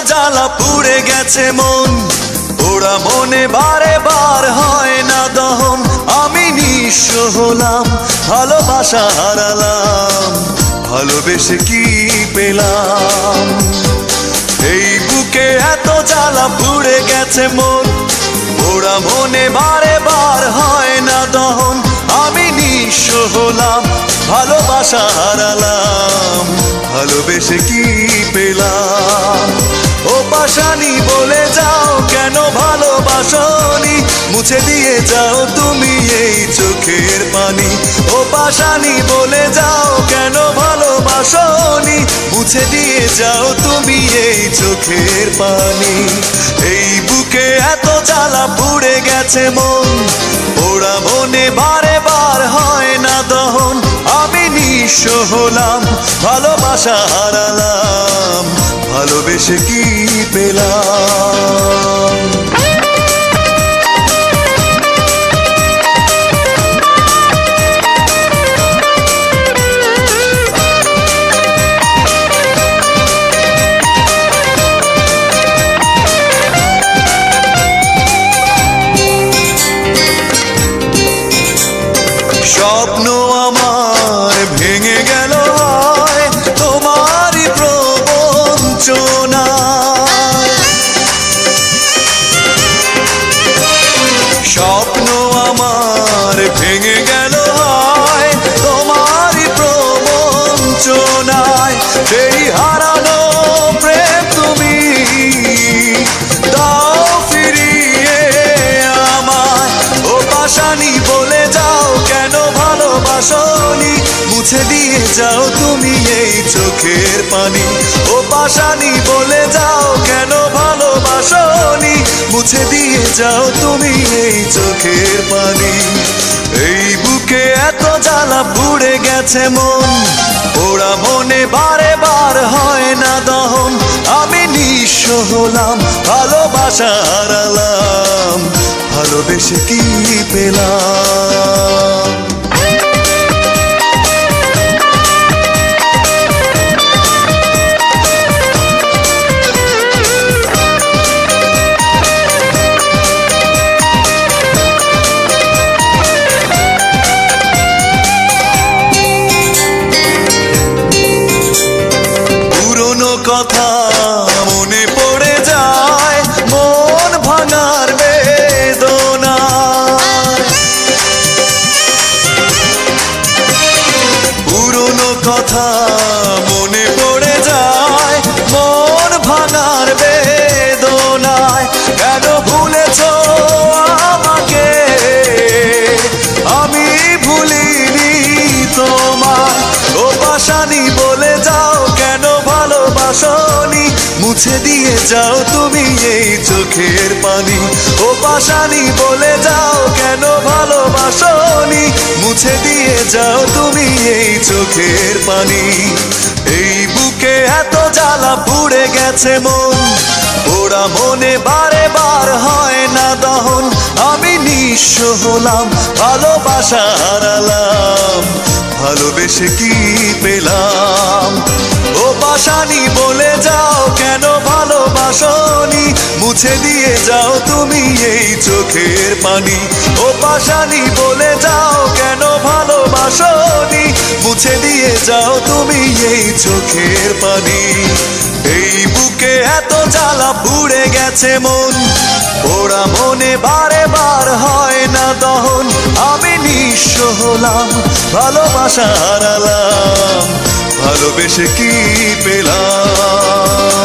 জ্বালা পুড়ে গেছে মন, ওরা মনে বারে বার হয় না দহন। আমি নিঃস্ব হলাম, ভালোবাসা হারালাম, ভালোবেসে কি পেলাম? এই বুকে এত জ্বালা পুড়ে গেছে মন, ওরা মনে বারে বার হয় না দহন। আমি নিঃস্ব হলাম, ভালোবাসা হারালাম, ভালোবেসে কি পেলাম? ও পাশানি বলে যাও কেন ভালোবাসনি, মুছে দিয়ে যাও তুমি এই চোখের পানি। ও পাশানি বলে যাও কেন ভালোবাসনি, মুছে দিয়ে যাও তুমি এই চোখের পানি। এই বুকে এত জ্বালা পুড়ে গেছে মন, ওরা মনে বারে বার হয় না দহন। আমি নিঃস্ব হলাম, ভালোবাসা হারালাম, ভালোবেসে কি পেলাম? স্বপ্ন আমার ভেঙে গেল হয় তোমারই প্রবঞ্চনায়। স্বপ্ন আমার ভেঙে গেল হয় তোমারই প্রবঞ্চনায়। সেই হারানো প্রেম তুমি দাও ফিরিয়ে আমায়। ও পাশানি বলে যাও কেন ভালোবাসনি, মুছে দিয়ে যাও তুমি এই চোখের পানি। ও পাশানি বলে যাও কেন ভালোবাসনি, মুছে দিয়ে যাও তুমি এই চোখের পানি। এই বুকে এত জ্বালা পুড়ে গেছে মন, ওরা মনে বারে বার হয় না দহন। আমি নিঃস্ব হলাম, ভালোবাসা হারালাম, ভালোবেসে কি পেলাম? কথা মনে পড়ে যায় মন ভাঙার বেদনা। পুরনো কথা মনে পড়ে যায় মন ভাঙার বেদনায়। কেন ভুলেছ আমাকে, আমি ভুলিনি তোমায়। ও পাশানি বলে যাও কেন ভালোবাসনি, মুছে দিয়ে যাও তুমি এই চোখের পানি। ও পাশানি বলে যাও কেন ভালোবাসনি, মুছে দিয়ে যাও তুমি এই চোখের পানি। এই বুকে এত জ্বালা পুড়ে গেছে মন, ওরা মনে বারে বার হয় না দহন। আমি নিঃস্ব হলাম, ভালোবাসা হারালাম, ভালোবেসে কি পেলাম? ও পাশানি বলে যাও কেন ভালোবাসনি, মুছে দিয়ে যাও তুমি এই চোখের পানি। ও পাশানি বলে যাও কেন ভালোবাসনি, মুছে দিয়ে যাও তুমি এই চোখের পানি। এই বুকে এত জ্বালা পুড়ে গেছে মন, ওরা মনে বারে বার হয় না দহন। আমি নিঃস্ব হলাম, ভালোবাসা হারালাম, ভালোবেসে কি পেলাম?